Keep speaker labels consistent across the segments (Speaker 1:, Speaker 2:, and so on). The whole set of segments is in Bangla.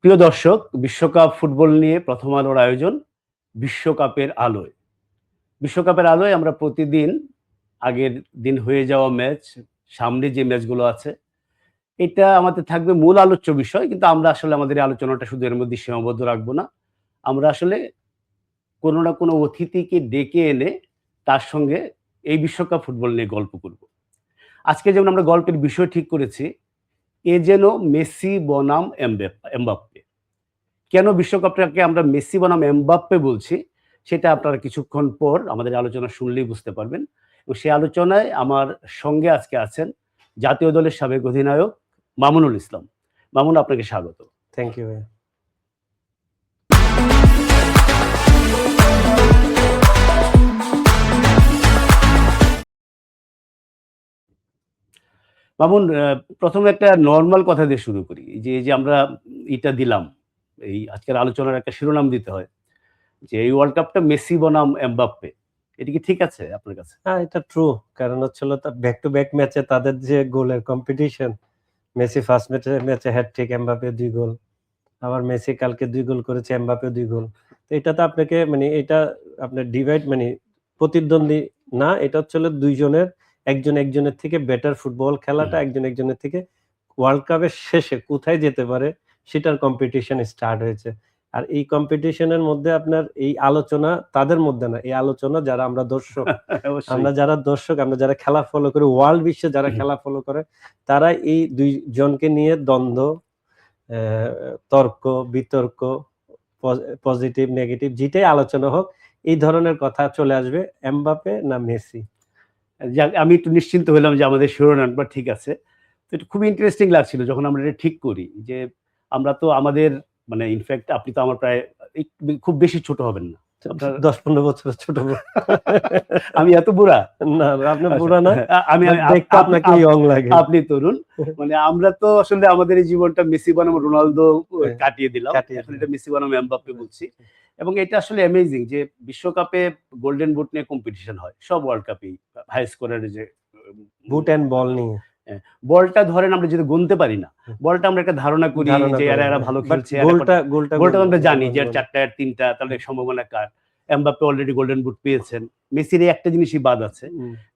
Speaker 1: প্রিয় দর্শক, বিশ্বকাপ ফুটবল নিয়ে প্রথম আলোর আয়োজন বিশ্বকাপের আলোয়। বিশ্বকাপের আলোয় আমরা প্রতিদিন আগের দিন হয়ে যাওয়া ম্যাচ, সামনে যে ম্যাচগুলো আছে, এটা আমাদের থাকবে মূল আলোচ্য বিষয়। কিন্তু আমরা আসলে আমাদের এই আলোচনাটা শুধু এর মধ্যে সীমাবদ্ধ রাখবো না। আমরা আসলে কোনো না কোনো অতিথিকে ডেকে এনে তার সঙ্গে এই বিশ্বকাপ ফুটবল নিয়ে গল্প করব। আজকে যেমন আমরা গল্পের বিষয় ঠিক করেছি, এ যেন মেসি বনাম এমবাপ্পে। কেন বিশ্বকাপটাকে আমরা মেসি বনাম এমবাপ্পে বলছি, সেটা আপনারা কিছুক্ষণ পর আমাদের আলোচনা শুনলেই বুঝতে পারবেন। এবং সেই আলোচনায় আমার সঙ্গে আজকে আছেন জাতীয় দলের সাবেক অধিনায়ক মামুনুল ইসলাম। মামুন, আপনাকে স্বাগত।
Speaker 2: থ্যাংক ইউ ভাইয়া।
Speaker 1: মামুন, প্রথমে একটা নরমাল কথা দিয়ে শুরু করি। এই যে আমরা এটা দিলাম, এই আজকের আলোচনার একটা শিরোনাম দিতে হয় যে এই ওয়ার্ল্ড কাপটা মেসি বনাম এমবাপ্পে। এটা কি ঠিক আছে আপনার কাছে?
Speaker 2: হ্যাঁ, এটা ট্রু। কারণ হচ্ছিল ব্যাক টু ব্যাক ম্যাচে তাদের যে গোলের কম্পিটিশন, মেসি ফার্স্ট ম্যাচে হ্যাটট্রিক, এমবাপ্পে 2 গোল, আবার মেসি কালকে 2 গোল করেছে, এমবাপ্পে 2 গোল। তো এটা তো আপনাকে এটা আপনার ডিভাইড প্রতিদ্বন্দ্বী না, এটা হচ্ছিল দুইজনের, একজন একজনের থেকে বেটার ফুটবল খেলাটা একজন একজনের থেকে ওয়ার্ল্ড কাপের শেষে কোথায় যেতে পারে সেটার কম্পিটিশন স্টার্ট হয়েছে। আর এই কম্পিটিশনের মধ্যে আপনার এই আলোচনা তাদের মধ্যে না, এই আলোচনা যারা আমরা দর্শক, আমরা যারা খেলা ফলো করি, ওয়ার্ল্ড বিশ্বে যারা খেলা ফলো করে, তারা এই দুইজনকে নিয়ে দ্বন্দ্ব, তর্ক বিতর্ক, পজিটিভ নেগেটিভ যেটাই আলোচনা হোক, এই ধরনের কথা চলে আসবে এমবাপ্পে না মেসি।
Speaker 1: যাক, আমি একটু নিশ্চিন্ত হলাম যে আমাদের শিরোনামটা ঠিক আছে। তো এটা খুবই ইন্টারেস্টিং লাগছিল যখন আমরা এটা ঠিক করি যে আমরা তো আমাদের ইনফ্যাক্ট আপনি তো আমার প্রায় খুব বেশি ছোট হবেন না।
Speaker 2: 10-15 বছরের ছোট।
Speaker 1: আমি এত বুড়া
Speaker 2: না, আপনি বুড়া না,
Speaker 1: আমি
Speaker 2: দেখতে আপনাকে ইয়ং লাগে।
Speaker 1: আপনি তরুণ। আমরা তো আসলে আমাদের এই জীবনটা মেসি বনাম রোনালদো কাটিয়ে দিলাম, এখন এটা মেসি বনাম এমবাপ্পে বলছি। এবং এটা আসলে অ্যামেজিং যে বিশ্বকাপে গোল্ডেন বুট নিয়ে কম্পিটিশন হয় সব ওয়ার্ল্ড কাপেই, হাই স্কোরের যে
Speaker 2: বুট এন্ড বল নিয়ে।
Speaker 1: বলটা ধরেন আমরা যদি গুনতে পারি না, বলটা আমরা একটা ধারণা করি যে এরা ভালো খেলছে, গোলটা আমরা জানি যে 4টা 3টা, তাহলে সম্ভাবনা কার। এমবাপ্পে অলরেডি গোল্ডেন বুট পেয়েছেন, মেসির একটা জিনিসই বাদ আছে।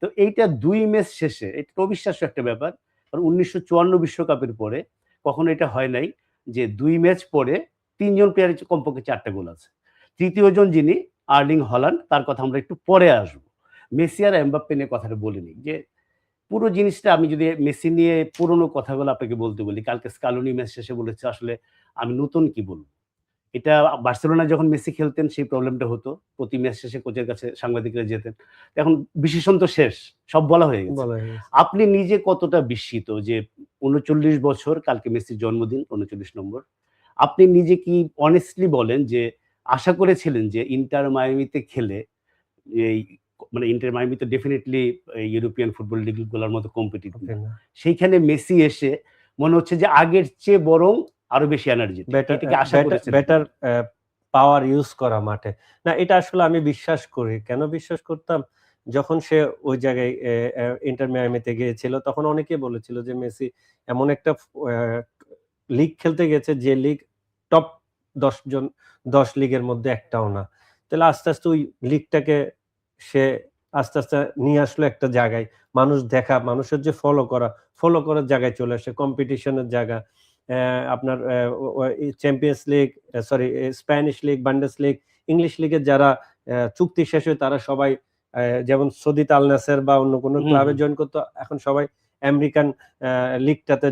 Speaker 1: তো এইটা 2 ম্যাচ শেষে, এটা অবিশ্বাস্য একটা ব্যাপার। কারণ 1954 বিশ্বকাপের পরে কখনো এটা হয় নাই যে 2 ম্যাচ পরে 3 জন প্লেয়ারের কমপক্ষে 4টা গোল আছে। তৃতীয় জন যিনি আর্লিং হল্যান্ড, তার কথা আমরা একটু পরে আসবো। মেসি আর এমবাপ্পে নিয়ে কথাটা বলিনি যে পুরো জিনিসটা, আমি যদি মেসি নিয়ে পুরনো কথাগুলো আপনাকে বলতে বলি, কালকে স্কালোনি ম্যাচ শেষে বলেছে আসলে আমি নতুন কি বলবো। এটা বার্সেলোনায় যখন মেসি খেলতেন সেই প্রবলেমটা হতো। প্রতি ম্যাচ শেষে কোচের কাছে সাংবাদিকরা যেতেন। এখন বিশেষণ তো শেষ, সব বলা হয়ে গেছে। আপনি নিজে কতটা বিস্মিত যে 39 বছর, কালকে মেসির জন্মদিন, 39 নম্বর। আপনি নিজে কি অনেস্টলি বলেন যে আশা করেছিলেন যে ইন্টার মায়ামিতে খেলে এই ইন্টার মায়ামি তো ডেফিনিটলি ইউরোপিয়ান ফুটবল লিগগুলোর মতো কম্পিটিটিভ, সেইখানে মেসি এসে মনে হচ্ছে যে আগের চেয়ে বরং আরো বেশি এনার্জি, এটাকে আশা করেছেন?
Speaker 2: বেটার পাওয়ার ইউজ করা মাঠে না, এটা আসলে আমি বিশ্বাস করি। কেন বিশ্বাস করতাম? যখন সে ওই জায়গায় ইন্টার মিয়ামিতে গিয়েছিল, তখন অনেকেই বলেছিল যে মেসি এমন একটা লিগ খেলতে গেছে যে লিগ টপ 10 লিগের মধ্যে একটাও না। তাহলে আস্তে আস্তে ওই লিগটাকে সে আস্তে আস্তে নিয়ে আসলো একটা জায়গায়, মানুষের যে ফলো করার জায়গায় চলে আসে, কম্পিটিশনের জায়গা। আপনার champions league, Spanish league, Bundesliga, English লিগের যারা চুক্তি শেষ হয় তারা সবাই যেমন সৌদি আল নাসের বা অন্য কোনো ক্লাবে জয়েন করতো, এখন সবাই আমেরিকান লিগটাতে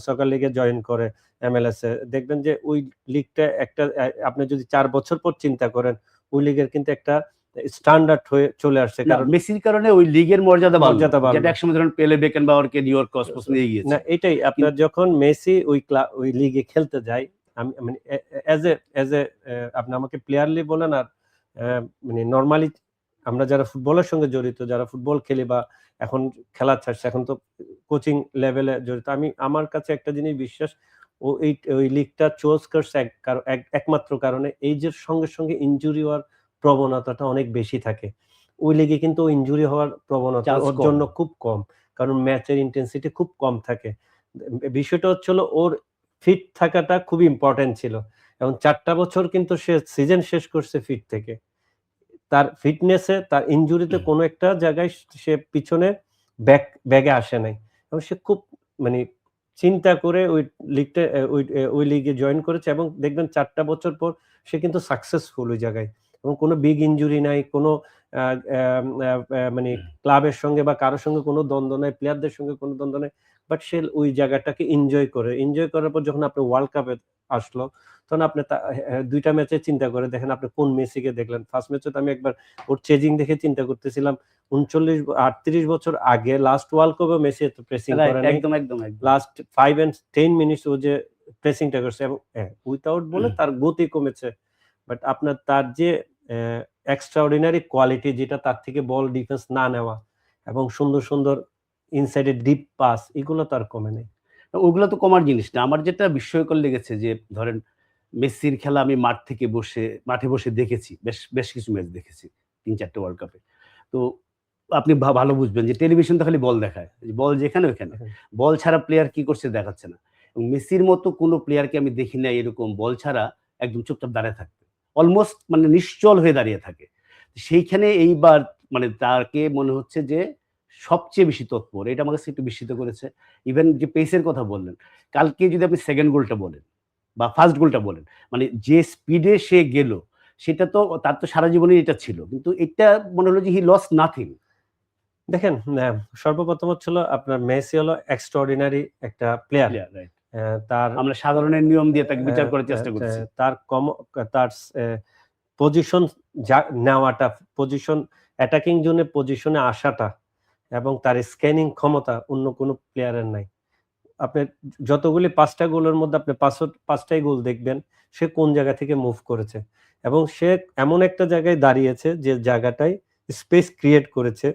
Speaker 2: সকার লিগে জয়েন করে, MLS এ। দেখবেন যে ওই লিগটা একটা, আপনি যদি 4 বছর পর চিন্তা করেন, ওই লিগের কিন্তু একটা স্ট্যান্ডার্ড হয়ে চলে আসছে।
Speaker 1: কারণ মেসির কারণে ওই লিগের মর্যাদা বাড়লো, যেটা একসময় ধরুন পেলে বেকেনবাওয়ারকে নিউ ইয়র্ক কসমস নিয়ে গিয়েছে।
Speaker 2: না, এটাই আপনার যখন মেসি ওই লিগে খেলতে যায়, আমি এজ এ আপনি আমাকে প্লেয়ারলি বলেন আর নরমালি আমরা যারা ফুটবলের সঙ্গে জড়িত, যারা ফুটবল খেলি বা এখন খেলা ছাড়ছে, এখন তো কোচিং লেভেলে জড়িত, আমার কাছে একটা জিনিস বিশ্বাস, ওই লিগটা চুজ করছে একমাত্র কারণে এইজের সঙ্গে সঙ্গে ইনজুরি হওয়ার প্রবণতাটা অনেক বেশি থাকে। ওই লিগে কিন্তু ইনজুরি হওয়ার প্রবণতা ওর জন্য খুব কম, কারণ ম্যাচের ইন্টেন্সিটি খুব কম থাকে। বিষয়টা হচ্ছিল ওর ফিট থাকাটা খুব ইম্পর্টেন্ট ছিল এবং 4টা বছর কিন্তু সে সিজন শেষ করছে ফিট থেকে। তার ফিটনেসে, তার ইনজুরিতে কোনো একটা জায়গায় সে পিছনে ব্যাগে আসে নাই এবং সে খুব মানে চিন্তা করে ওই লিগটা ওই লিগে জয়েন করেছে এবং দেখবেন 4টা বছর পর সে কিন্তু সাকসেসফুল ওই জায়গায় এবং কোনো বিগ ইনজুরি নাই, কোনো মানে ক্লাবের সঙ্গে বা কারো সঙ্গে কোনো দ্বন্দ্ব নাই, প্লেয়ারদের সঙ্গে কোনো দ্বন্দ্ব নাই। বাট সে ওই জায়গাটাকে এনজয় করার পর যখন আপনি ওয়ার্ল্ড কাপে আসলো, তখন আপনি ২টা ম্যাচে চিন্তা করে দেখেন আপনি কোন মেসিকে দেখলেন। ফার্স্ট ম্যাচে তো আমি একবার ওর চেজিং দেখে চিন্তা করতেছিলাম ৩৮ বছর আগে লাস্ট ওয়ার্ল্ড কাপে মেসি এত প্রেসিং করে নাই।
Speaker 1: একদম।
Speaker 2: লাস্ট 5 and 10 মিনিটস ও যে প্রেসিংটা করছে এবং উইথআউট বলে তার গতি কমেছে। বাট আপনার তার যে এক্সট্রাঅর্ডিনারি কোয়ালিটি, যেটা তার থেকে বল ডিফেন্স না নেওয়া এবং সুন্দর ইনসাইডে ডিপ পাস, এগুলো তার কমে নাই।
Speaker 1: ওগুলো তো কমার জিনিস না। আমার যেটা বিস্ময়কর লেগেছে যে ধরেন মেসির খেলা আমি মাঠে বসে দেখেছি। বেশ কিছু ম্যাচ দেখেছি ৩-৪ ওয়ার্ল্ড কাপে। তো আপনি ভালো বুঝবেন যে টেলিভিশন তো খালি বল দেখায়। বল যেখানে ওখানে। বল ছাড়া প্লেয়ার কি করছে দেখাচ্ছে না। এবং মেসির মতো কোনো প্লেয়ারকে আমি দেখি নাই এরকম বল ছাড়া একদম চুপচাপ দাঁড়ায় থাকতে। অলমোস্ট মানে নিশ্চল হয়ে দাঁড়িয়ে থাকে। সেইখানে এইবার মানে তাকে মনে হচ্ছে যে সবচেয়ে বেশি তৎপর। এটা আমার কাছে একটু বিস্মিত করেছে। ইভেন যে পেসের কথা বললেন, কালকে যদি আপনি সেকেন্ড গোলটা বলেন বা ফার্স্ট গোলটা বলেন, মানে যে স্পিডে সে গেল সেটা তো তার তো সারা জীবনেই এটা ছিল। কিন্তু এটা মনে হলো যে হি লস্ট নাথিং।
Speaker 2: দেখেন, সর্বপ্রথম হচ্ছিল আপনার মেসি হলো এক্সট্রাঅর্ডিনারি একটা প্লেয়ার।
Speaker 1: রাইট।
Speaker 2: তার
Speaker 1: আমরা সাধারণের নিয়ম দিয়ে তাকে বিচার করার চেষ্টা করছি।
Speaker 2: তার তার পজিশন নেওয়াটা, পজিশন অ্যাটাকিং জোনে পজিশনে আসাটা এবং তার স্ক্যানিং ক্ষমতা অন্য কোনো প্লেয়ারের নাই। আপনি যতগুলি 5টা গোলের মধ্যে আপনি 5টাই গোল দেখবেন সে কোন জায়গা থেকে মুভ করেছে এবং সে এমন একটা জায়গায় দাঁড়িয়েছে যে জায়গাটায় স্পেস ক্রিয়েট করেছে,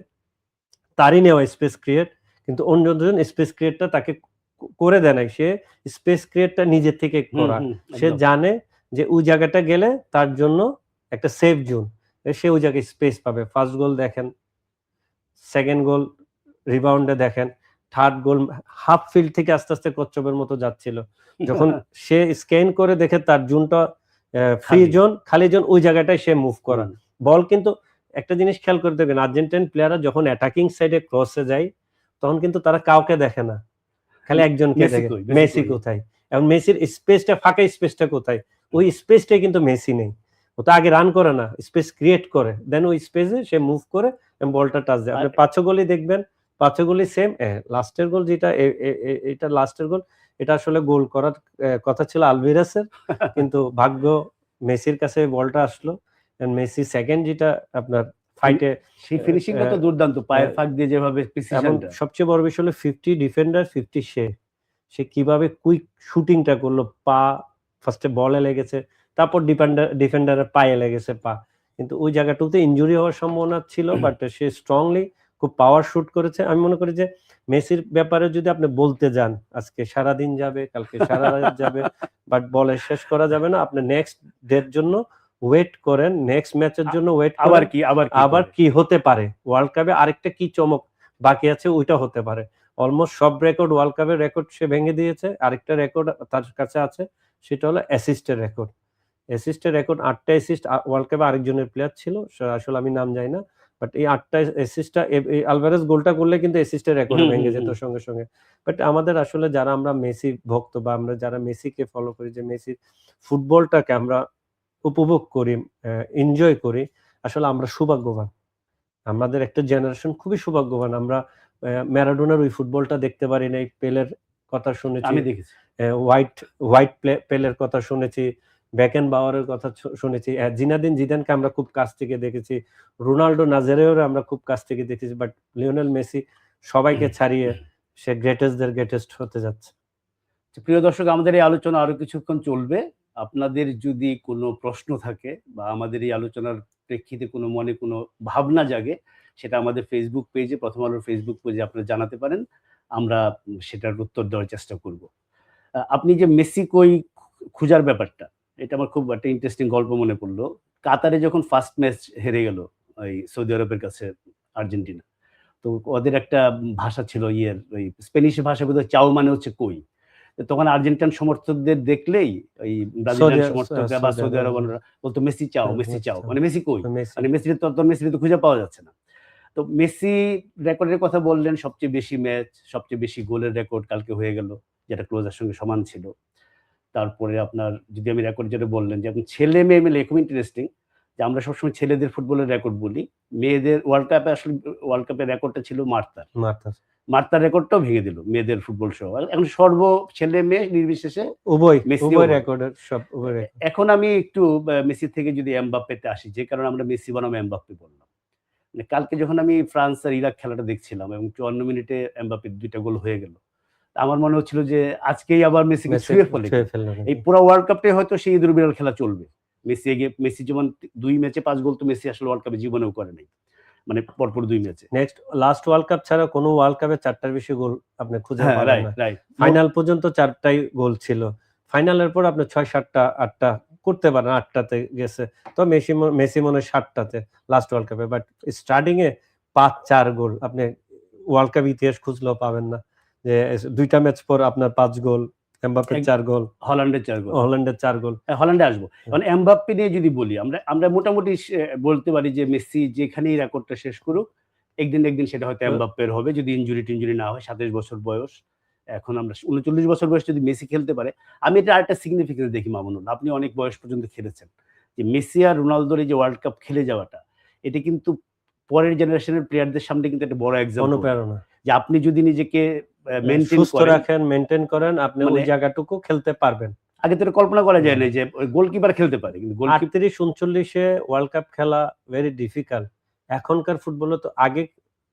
Speaker 2: তারই নেওয়া স্পেস ক্রিয়েট, কিন্তু অন্যজন স্পেস ক্রিয়েটটা তাকে করে দেয় নাই, সে স্পেস ক্রিয়েটটা নিজে থেকে করা। সে জানে যে ওই জায়গাটা গেলে তার জন্য একটা সেফ জোন, সে ওই জায়গায় স্পেস পাবে। ফার্স্ট গোল দেখেন, সেকেন্ড গোল রিবাউন্ডে দেখেন, থার্ড গোল হাফ ফিল্ড থেকে আস্তে কচ্ছপের মতো যাচ্ছিল। যখন সে স্ক্যান করে দেখে তার জোনটা ফ্রি জোন, খালি জোন, ওই জায়গাটায় সে মুভ করা। বল কিন্তু একটা জিনিস খেয়াল করে দেখবেন, আর্জেন্টাইন প্লেয়াররা যখন অ্যাটাকিং সাইডে ক্রসে যায় তখন কিন্তু তারা কাউকে দেখে না, খালি একজনকে দেখে, মেসি কোথায় এবং মেসির স্পেসটা, ফাঁকা স্পেসটা কোথায়, ওই স্পেসটাই কিন্তু মেসি নেই। ও তো আগে রান করে না, স্পেস ক্রিয়েট করে, দেন ওই স্পেসে সে মুভ করে এবং বলটা টাচ দেয়। আপনি 5 গোলই দেখবেন, 5 গোলই সেম। লাস্টের গোল যেটা, এটা লাস্টের গোল, এটা আসলে গোল করার কথা ছিল আলভিরাসের, কিন্তু ভাগ্য মেসির কাছে বলটা আসলো। মেসি সেকেন্ড যেটা আপনার ফাইটে,
Speaker 1: সেই ফিনিশিংটা তো দুর্দান্ত, পায়ের ফাঁক দিয়ে যেভাবে প্রিসিশনটা।
Speaker 2: সবচেয়ে বড় বিষয় হলো 50 ডিফেন্ডার 50 সে কিভাবে কুইক শুটিংটা করলো, পা ফার্স্টে বলে লেগেছে, তারপর ডিফেন্ডারের পায়ে লেগেছে পা, কিন্তু ওই জায়গাটাতে ইনজুরি হওয়ার সম্ভাবনা ছিল, বাট সে স্ট্রংলি খুব পাওয়ার শুট করেছে। আমি মনে করি যে মেসির ব্যাপারে যদি আপনি বলতে যান, আজকে সারাদিন যাবে, কালকে সারা রাত যাবে, বাট বলে শেষ করা যাবে না। আপনি নেক্সট ডের জন্য ওয়েট করেন, নেক্সট ম্যাচের জন্য ওয়েট করেন, আবার কি হতে পারে, ওয়ার্ল্ড কাপে আরেকটা কি চমক বাকি আছে ওইটা হতে পারে। অলমোস্ট সব রেকর্ড, ওয়ার্ল্ড কাপের রেকর্ড সে ভেঙে দিয়েছে। আরেকটা রেকর্ড তার কাছে আছে, সেটা হলো অ্যাসিস্টের রেকর্ড। 8টা অ্যাসিস্ট ওয়ার্ল্ড কাপে আরেকজনের প্লেয়ার ছিল, আসলে আমি নাম জানি না, বাট এই 8টা অ্যাসিস্টটা, আলভারেজ গোলটা করলে কিন্তু অ্যাসিস্টের রেকর্ড ভেঙে যেত সঙ্গে। বাট আমাদের আসলে যারা আমরা মেসি ভক্ত বা আমরা যারা মেসিকে ফলো করি, যে মেসির ফুটবলটাকে আমরা উপভোগ করি, এনজয় করি, আসলে আমরা সৌভাগ্যবান। আমাদের একটা জেনারেশন খুবই সৌভাগ্যবান। আমরা ম্যারাডোনার ওই ফুটবলটা দেখতে পারি নাই, পেলের কথা শুনেছি,
Speaker 1: আমি দেখেছি,
Speaker 2: হোয়াইট পেলের কথা শুনেছি, বেকেনবাওয়ারের কথা শুনেছি, জিনাদিন জিদানকে আমরা খুব কাছ থেকে দেখেছি, রোনাল্ডো নাজারিওর আমরা খুব কাছ থেকে দেখেছি, বাট লিওনেল মেসি সবাইকে ছাড়িয়ে সে গ্রেটেস্টদের গ্রেটেস্ট হতে যাচ্ছে।
Speaker 1: প্রিয় দর্শক, আমাদের এই আলোচনা আরো কিছুক্ষণ চলবে। আপনাদের যদি কোনো প্রশ্ন থাকে বা আমাদের এই আলোচনার প্রেক্ষিতে কোনো মনে কোনো ভাবনা জাগে, সেটা আমাদের ফেসবুক পেজে, প্রথম আলোর ফেসবুক পেজে আপনারা জানাতে পারেন। আমরা সেটার উত্তর দেওয়ার চেষ্টা করব। আপনি যে মেসি কই খুঁজার ব্যাপারটা, এটা আমার খুব একটা ইন্টারেস্টিং গল্প মনে পড়লো। কাতারে যখন ফার্স্ট ম্যাচ হেরে গেল ওই সৌদি আরবের কাছে আর্জেন্টিনা, তো ওদের একটা ভাষা ছিল ওই স্প্যানিশ ভাষা, বোধহয় চাও মানে হচ্ছে কই। তখন আর্জেন্টাইন সমর্থকদের দেখলেই ওই ব্রাজিলিয়ান সমর্থকরা বা সৌদি আরবের বলতো মেসি চাও, মেসি চাও, মানে মেসি কই, মানে মেসি তো খুঁজে পাওয়া যাচ্ছে না। তো মেসি রেকর্ডের কথা বললেন, সবচেয়ে বেশি ম্যাচ, সবচেয়ে বেশি গোলের রেকর্ড কালকে হয়ে গেল, যেটা ক্লোজার সঙ্গে সমান ছিল। তারপরে আপনার যদি আমি রেকর্ড যেটা বললেন যে এখন ছেলে মেয়ে মিলে, খুব ইন্টারেস্টিং যে আমরা সবসময় ছেলেদের ফুটবলের রেকর্ড বলি, মেয়েদের ওয়ার্ল্ড কাপে আসলে ওয়ার্ল্ড কাপের রেকর্ডটা ছিল মার্তার রেকর্ডটাও ভেঙে দিল মেয়েদের ফুটবল সহ। এখন ছেলে মেয়ে নির্বিশেষে
Speaker 2: উভয় রেকর্ডের সব উভয়।
Speaker 1: এখন আমি একটু মেসি থেকে যদি এমবাপ্পেতে আসি, যে কারণে আমরা মেসি বনাম এমবাপ্পে বললাম, মানে কালকে যখন আমি ফ্রান্স আর ইরাক খেলাটা দেখছিলাম এবং 54 মিনিটে এমবাপ্পের 2টা গোল হয়ে গেল, আমার মনে হচ্ছিল যে আজকেই আবার মেসিকে ছুঁয়ে ফেলে। এই পুরো ওয়ার্ল্ড কাপটাই হয়তো সেই ঈদের বিড়াল খেলা চলবে। মেসি যেমন 2 ম্যাচে 5 গোল, তো মেসি আসলে ওয়ার্ল্ড কাপে জীবনেও করে নাই, মানে পরপর 2 ম্যাচে।
Speaker 2: নেক্সট লাস্ট ওয়ার্ল্ড কাপ ছাড়া কোনো ওয়ার্ল্ড কাপে 4টার বেশি গোল আপনি খুঁজে পাবেন না। ফাইনাল পর্যন্ত 4টাই গোল ছিল, ফাইনালের পর আপনি 6-7টা 8টা করতে পারেন, 8টাতে গেছে, তো মেসি মনে 7টাতে লাস্ট ওয়ার্ল্ড কাপে। বাট স্টার্টিং এ 5-4 গোল আপনি ওয়ার্ল্ড কাপ ইতিহাস খুঁজলেও পাবেন না, যে 2টা ম্যাচ পর আপনার 5 গোল, এমবাপ্পের 4 গোল, হল্যান্ডের 4 গোল।
Speaker 1: হল্যান্ডে আসবো। কারণ এমবাপ্পে নিয়ে যদি বলি, আমরা মোটামুটি বলতে পারি যে মেসি যেখানেই রেকর্ডটা শেষ করুক, একদিন সেটা হয়তো এমবাপ্পের হবে, যদি ইনজুরি না হয়। 27 বছর বয়স, এখন আমরা 39 বছর বয়স যদি মেসি খেলতে পারে, আমি এটা আরেকটা সিগনিফিকেন্স দেখি মামুনুল, আপনি অনেক বয়স পর্যন্ত খেলেছেন, যে মেসি আর রোনালদোর এই যে ওয়ার্ল্ড কাপ খেলে যাওয়াটা, এটা কিন্তু পরের জেনারেশনের প্লেয়ারদের সামনে কিন্তু একটা বড় এক্সাম্পল,
Speaker 2: অনুপ্রেরণা।
Speaker 1: যে আপনি যদি নিজেকে
Speaker 2: মেইনটেইন করেন, আপনি ওই জায়গাটুকু খেলতে পারবেন।
Speaker 1: আগে তো কল্পনা করা যায় না যে গোলকিপার খেলতে পারে, কিন্তু
Speaker 2: 38-39 ওয়ার্ল্ড কাপ খেলা ভেরি ডিফিকাল্ট। এখনকার ফুটবলে তো, আগে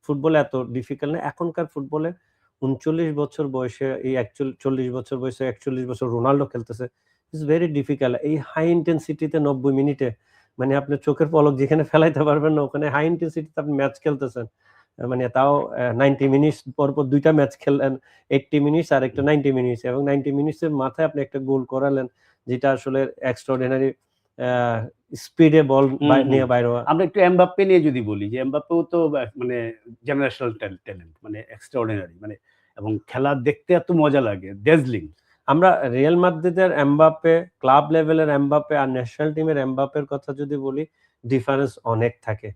Speaker 2: ফুটবলে এত ডিফিকাল্ট না, এখনকার ফুটবলে 39 বছর বয়সে, এই 40 বছর বয়সে 41 বছর রোনাল্ডো খেলতেছে, ইটস ভেরি ডিফিকাল্ট। এই হাই ইন্টেন্সিটিতে 90 মিনিটে, মানে আপনি চোখের পলক যেখানে ফেলাইতে পারবেন না, ওখানে হাই ইন্টেন্সিটিতে আপনি ম্যাচ খেলতেছেন, মানে তাও 90 মিনিট পরপর 2টা ম্যাচ খেললেন, 80 মিনিটস আর একটা 90 মিনিটস, এবং 90 মিনিটসের মাথায় আপনি একটা গোল করালেন, যেটা আসলে এক্সট্রাঅর্ডিনারি স্পিডে বল নিয়ে বাইরে হওয়া।
Speaker 1: আমরা একটু এমবাপ্পে নিয়ে যদি বলি, যে এমবাপ্পেও তো মানে জেনারেশনাল ট্যালেন্ট, মানে এক্সট্রাঅর্ডিনারি, মানে এবং খেলা দেখতে এত মজা লাগে, ডেজলিং।
Speaker 2: আমরা রিয়াল মাদ্রিদের এমবাপ্পে, ক্লাব লেভেলের এমবাপ্পে আর ন্যাশনাল টিমের এমবাপ্পের কথা যদি বলি, ডিফারেন্স অনেক থাকে।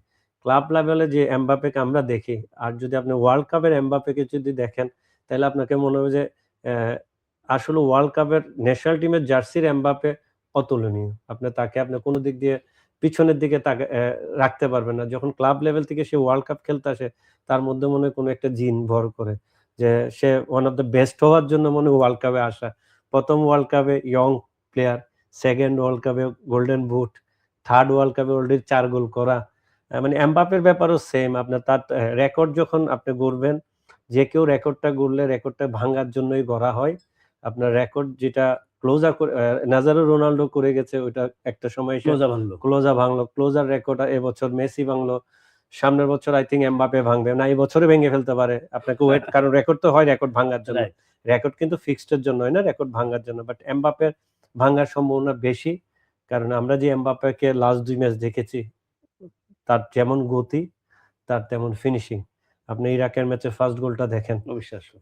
Speaker 2: ক্লাব লেভেলে যে এমবাপ্পেকে আমরা দেখি, আর যদি আপনি ওয়ার্ল্ড কাপের এমবাপ্পেকে যদি দেখেন, তাহলে আপনাকে মনে হবে যে আসলে ওয়ার্ল্ড কাপের ন্যাশনাল টিমের জার্সির এমবাপ্পে অতুলনীয়। আপনি কোনো দিক দিয়ে পিছনের দিকে রাখতে পারবেন না। যখন ক্লাব লেভেল থেকে সে ওয়ার্ল্ড কাপ খেলতে আসে, তার মধ্যে মনে কোনো একটা জিন ভর করে, যে সে ওয়ান অফ দ্য বেস্ট হওয়ার জন্য মনে ওয়ার্ল্ড কাপে আসা। প্রথম ওয়ার্ল্ড কাপে ইয়ং প্লেয়ার, সেকেন্ড ওয়ার্ল্ড কাপে গোল্ডেন বুট, থার্ড ওয়ার্ল্ড কাপে অলরেডি 4 গোল করা। মানে এমবাপ্পের ব্যাপারও সেম, আপনার তার রেকর্ড যখন আপনি গড়বেন, যে কেউ রেকর্ডটা গড়লে রেকর্ডটা ভাঙার জন্যই গড়া হয়। আপনার রেকর্ড যেটা নাজারো রোনাল্ডো করে গেছে, ওইটা একটা সময় ক্লোজার রেকর্ড এবছর মেসি ভাঙলো, সামনের বছর আই থিঙ্ক এমবাপ্পে ভাঙবে, না এই বছরে ভেঙে ফেলতে পারে। আপনাকে ওয়েট, কারণ রেকর্ড তো হয় রেকর্ড ভাঙার জন্য, রেকর্ড কিন্তু ফিক্সডের জন্য হয় না, রেকর্ড ভাঙার জন্য। বাট এমবাপ্পের ভাঙার সম্ভাবনা বেশি, কারণ আমরা যে এমবাপ্পেকে লাস্ট 2 ম্যাচ দেখেছি, তার যেমন গতি, তার তেমন ফিনিশিং। আপনি ইরাকের ম্যাচে ফার্স্ট গোলটা দেখেন,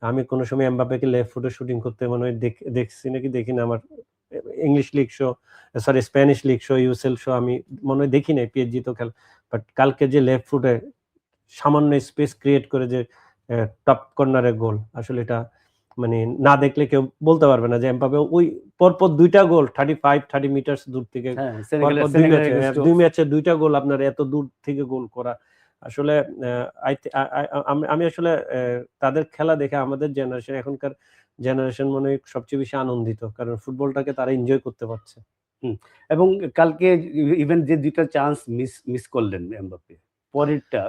Speaker 2: আমি কোনো সময় এমবাপ্পেকে লেফট ফুটে শুটিং করতে মনে হয় দেখছি নাকি দেখি না, আমার English league show, sorry Spanish league show, UCL show আমি মনে হয় দেখি নাই, পিএসজি তো খেল। বাট কালকে যে লেফট ফুটে সামান্য স্পেস ক্রিয়েট করে যে টপ কর্নারের গোল, আসলে এটা মানে না দেখলে কেউ বলতে পারবে না যে এমবাপ্পে ওই পরপর 2টা গোল 35-30 মিটার দূর থেকে, 2 ম্যাচে 2টা গোল, আপনার এত দূর থেকে গোল করা, আসলে আমি আসলে তাদের খেলা দেখে আমাদের জেনারেশন, এখনকার জেনারেশন মনে হয় সবচেয়ে বেশি আনন্দিত, কারণ ফুটবলটাকে তারা এনজয় করতে পারছে।
Speaker 1: এবং কালকে ইভেন যে 2টা চান্স মিস করলেন এমবাপ্পে, পরেরটা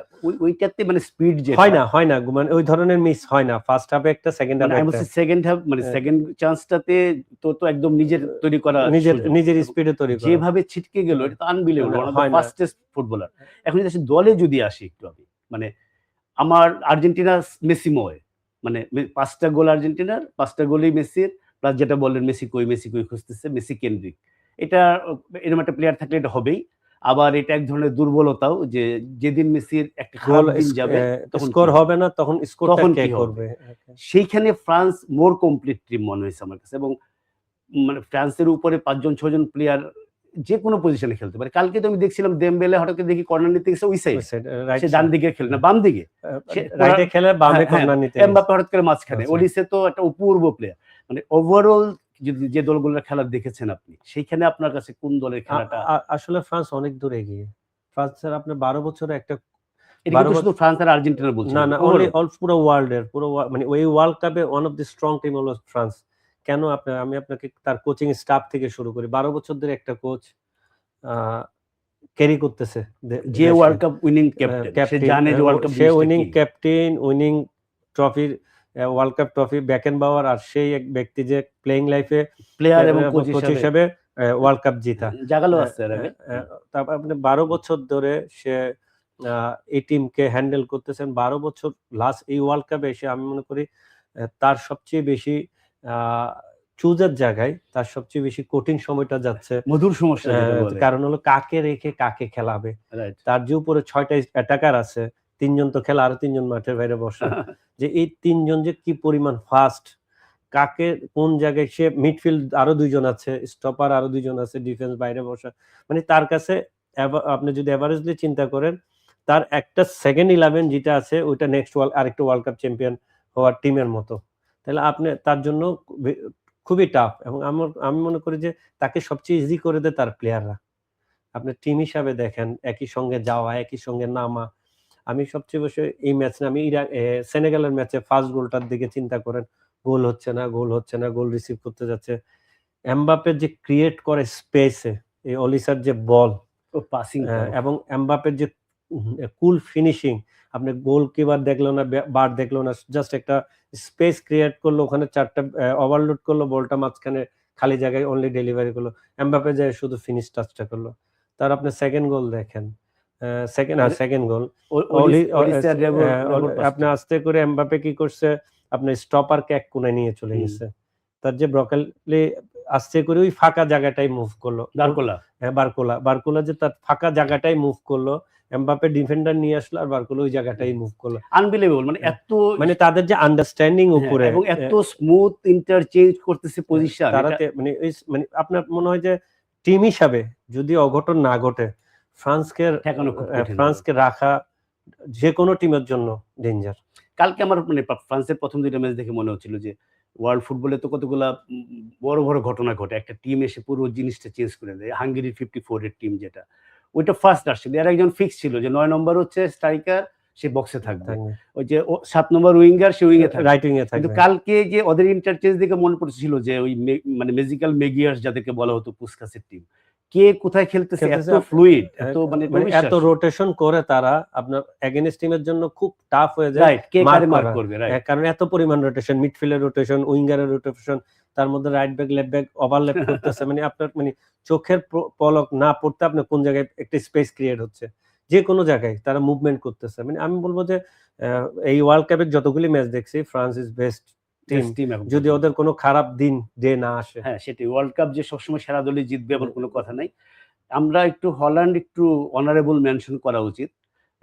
Speaker 1: ওইটাতে মানে স্পিড যে
Speaker 2: হয় না মানে ওই ধরনের মিস হয় না। ফার্স্ট হাফে একটা, সেকেন্ড হাফে একটা।
Speaker 1: সেকেন্ড হাফ মানে সেকেন্ড চান্সটাতে তো একদম নিজের তৈরি করা,
Speaker 2: নিজের স্পিডে তৈরি করা,
Speaker 1: যেভাবে ছিটকে গেল, এটা তো unbelievable. One of the fastest footballer. এখন যদি দলে যদি আসি একটু, আমি মানে আমার আর্জেন্টিনা মেসি ময়, মানে 5টা গোল আর্জেন্টিনার, 5টা গোলই মেসির, প্লাস যেটা বললেন মেসি কই খুঁজতেছে, মেসি কেন্দ্রিক, এটা এরকম একটা প্লেয়ার থাকলে এটা হবেই। আবার এটা এক ধরনের দুর্বলতাও যে যেদিন মেসির একটা খারাপ দিন যাবে তখন
Speaker 2: স্কোর হবে না, তখন স্কোরটা কে করবে?
Speaker 1: সেইখানে ফ্রান্স মোর কমপ্লিট টিম মনে হয়েছে আমার কাছে, এবং মানে ফ্রান্সের উপরে 5-6 জন প্লেয়ার যে কোনো পজিশনে খেলতে পারে। কালকে তো আমি দেখছিলাম দেমবেলে হঠাৎ করে দেখি কর্নার নিতে গেছে ওই সাইড, সে ডান দিকে খেলে না বাম দিকে,
Speaker 2: রাইটে খেলে বামে কর্নার নিতে গেছে।
Speaker 1: এমবাপ্পে হঠাৎ করে মাঝখানে, ওলিসে তো একটা অপূর্ব প্লেয়ার। মানে ওভারঅল যদি যে দলগুলোর খেলা দেখেছেন আপনি, সেইখানে আপনার কাছে কোন দলের খেলাটা?
Speaker 2: আসলে ফ্রান্স অনেক দূর এগিয়ে। ফ্রান্সের আপনার 12 বছরে একটা,
Speaker 1: এটা কিন্তু শুধু ফ্রান্স আর আর্জেন্টিনা বলছি
Speaker 2: না, অল পুরো ওয়ার্ল্ডের, মানে ওই ওয়ার্ল্ড কাপে one of the strong team হলো ফ্রান্স। কেন আমি আপনাকে তার কোচিং স্টাফ থেকে শুরু করি। 12 বছর ধরে একটা কোচ ক্যারি করতেছে,
Speaker 1: যে ওয়ার্ল্ড কাপ উইনিং ক্যাপ্টেন, সে জানে যে ওয়ার্ল্ড কাপ
Speaker 2: সে winning captain, winning trophy, world cup trophy Beckenbauer, আর সেই এক ব্যক্তি যে প্লেইং লাইফে
Speaker 1: প্লেয়ার এবং কোচ
Speaker 2: হিসেবে ওয়ার্ল্ড কাপ জিতা
Speaker 1: জাগালো আছে এর আগে।
Speaker 2: তারপর আপনি 12 বছর ধরে সে এই টিমকে হ্যান্ডেল করতেছেন। 12 বছর লাস্ট এই ওয়ার্ল্ড কাপে এসে আমি মনে করি তার সবচেয়ে বেশি চুজের জায়গায় তার সবচেয়ে বেশি কঠিন সময়টা যাচ্ছে,
Speaker 1: মধুর সমস্যা।
Speaker 2: কারণ হলো কাকে রেখে কাকে খেলাবে। তার যে উপরে 6টা অ্যাটাকার আছে, 3জন তো খেলা, আরো 3জন মাঠের বাইরে বসে, যে এই 3জন যে কি পরিমাণ ফাস্ট, কাকে কোন জায়গায়, সে মিডফিল্ড আরো 2জন আছে, স্টপার আরো 2জন আছে, ডিফেন্স বাইরে বসা, মানে তার কাছে আপনি যদি এভারেজলি চিন্তা করেন, তার একটা সেকেন্ড 11 যেটা আছে ওইটা নেক্সট আরেকটা ওয়ার্ল্ড কাপ চ্যাম্পিয়ন হওয়ার টিমের মতো। তাহলে আপনি তার জন্য খুবই টাফ, এবং আমি মনে করি যে তাকে সবচেয়ে ইজি করে দেয় তার প্লেয়াররা। আপনি টিম হিসাবে দেখেন, একই সঙ্গে যাওয়া, একই সঙ্গে নামা। আমি সবচেয়ে বেশি এই ম্যাচ না, আমি সেনেগালের ম্যাচে ফার্স্ট গোলটার দিকে চিন্তা করেন, গোল হচ্ছে না, গোল রিসিভ করতে যাচ্ছে, এমবাপ্পে যে ক্রিয়েট করে স্পেসে, এই অলিসার যে বল
Speaker 1: পাসিং
Speaker 2: এবং এমবাপ্পের যে কুল ফিনিশিং, আপনি গোলকিপার দেখলো না, বার দেখলো না, জাস্ট একটা স্পেস ক্রিয়েট করলো, ওখানে 4টা ওভারলোড করলো, বলটা মাঝখানে খালি জায়গায় অনলি ডেলিভারি করলো, এমবাপ্পে যায় শুধু ফিনিশ টাচটা করলো। তার আপনি সেকেন্ড গোল দেখেন, সেকেন্ড গোল আপনি আস্তে করে এমবাপ্পে কি করছে, আপনি স্টপারকে এক কোণায় নিয়ে চলে গেছে, তার যে ব্রোকালি আস্তে করে ওই ফাঁকা জায়গাটাই মুভ করলো, বারকোলা যে তার ফাঁকা জায়গাটাই মুভ করলো, এমবাপ্পে ডিফেন্ডার নিয়ে আসলো আর বারকোলা ওই জায়গাটাই মুভ করলো।
Speaker 1: আনবিলিভেবল, মানে এত,
Speaker 2: মানে তাদের যে আন্ডারস্ট্যান্ডিং উপরে,
Speaker 1: এবং এত স্মুথ ইন্টারচেঞ্জ করতেছে পজিশন,
Speaker 2: তারাতে মানে আপনার মনে হয় যে টিম হিসাবে যদি অঘটন না ঘটে, ফ্রান্সকে রাখা যে কোনো টিমের জন্য ডেঞ্জার।
Speaker 1: কালকে আমার মানে ফ্রান্সের প্রথম 2টা ম্যাচ দেখে মনে হচ্ছিল যে ওয়ার্ল্ড ফুটবলে তো কতগুলা বড় বড় ঘটনা ঘটে, একটা টিম এসে পুরো জিনিসটা চেঞ্জ করে দেয়। হাঙ্গেরি 54 এর টিম যেটা, ওইটা ফার্স্ট আসছিল, এর একজন ফিক্স ছিল যে 9 নম্বর হচ্ছে স্ট্রাইকার, সে বক্সে থাকবে, ওই যে 7 নম্বর উইঙ্গার, সে উইঙ্গে থাকবে,
Speaker 2: রাইট উইঙ্গে থাকবে।
Speaker 1: কিন্তু কালকে যে ওদের ইন্টারচেঞ্জ দেখে মনে পড়ছিল যে ওই মানে ম্যাজিক্যাল মেগিয়ার্স যাদেরকে বলা হতো পুস্কাসের টিম, কে কোথায় খেলতেছে, এত ফ্লুইড, এত মানে
Speaker 2: এত রোটেশন করে তারা, আপনার এগেইনস্ট টিমের জন্য খুব টাফ হয়ে যায়,
Speaker 1: কে কারে মার্ক করবে,
Speaker 2: কারণ এত পরিমাণ রোটেশন, মিডফিল্ডের রোটেশন, উইঙ্গারের রোটেশন, তার মধ্যে right back left back overlap করতেছে, মানে আপনার মানে চোখের পলক না পড়তে আপনি কোন জায়গায় একটা স্পেস ক্রিয়েট হচ্ছে, যে কোনো জায়গায় তারা মুভমেন্ট করতেছে। মানে আমি বলবো যে এই ওয়ার্ল্ড কাপের যতগুলি ম্যাচ দেখছি, ফ্রান্স ইজ বেস্ট টিম, যদি ওদের কোনো খারাপ দিন ডে না আসে।
Speaker 1: হ্যাঁ, সেটাই, ওয়ার্ল্ড কাপ যে সবসময় সেরা দলই জিতবে এমন কোনো কথা নাই। আমরা একটু হল্যান্ড একটু অনারেবল মেনশন করা উচিত।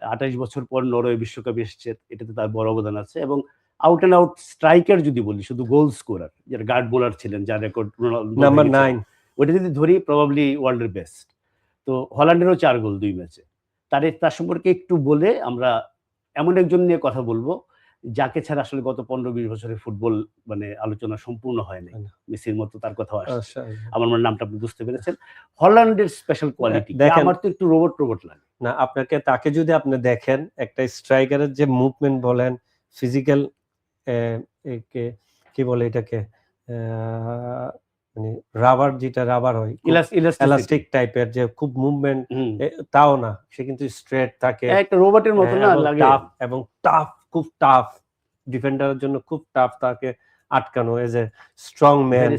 Speaker 1: 28 বছর পর নরওয়ে বিশ্বকাপে এসেছে, এটাতে তার বড় অবদান আছে। এবং আউট অ্যান্ড আউট স্ট্রাইকার যদি বলি, শুধু গোল স্কোরার, যারা গার্ড বোলার ছিলেন, যার রেকর্ড
Speaker 2: নাম্বার 9,
Speaker 1: ওটা যদি ধরি প্রবাবলি ওয়ার্ল্ডের বেস্ট। তো হল্যান্ডেরও 4 গোল 2 ম্যাচে। তার সম্পর্কে একটু বলে আমরা এমন একজন নিয়ে কথা বলবো যাকে ছাড়া আসলে গত 15-20 বছরের ফুটবল মানে আলোচনা সম্পূর্ণ হয় নাই। মেসির মতো তার কথাও আসছে, আমার মনে নামটা আপনি বুঝতে পেরেছেন। হল্যান্ডের স্পেশাল কোয়ালিটি, আমার তো একটু রোবট লাগে
Speaker 2: না, তাকে যদি আপনি দেখেন, একটা স্ট্রাইকারের যে মুভমেন্ট বলেন, ফিজিক্যাল কি বলে এটাকে, মানে রাবার হয়, ইলাস্টিক টাইপের, যে খুব মুভমেন্ট, তাও না, সে কিন্তু স্ট্রেট থাকে,
Speaker 1: একটা রোবটের মতো না লাগে,
Speaker 2: এবং টাফ, খুব টাফ, ডিফেন্ডারের জন্য খুব টাফ তাকে আটকানো, এজ এ স্ট্রং ম্যান,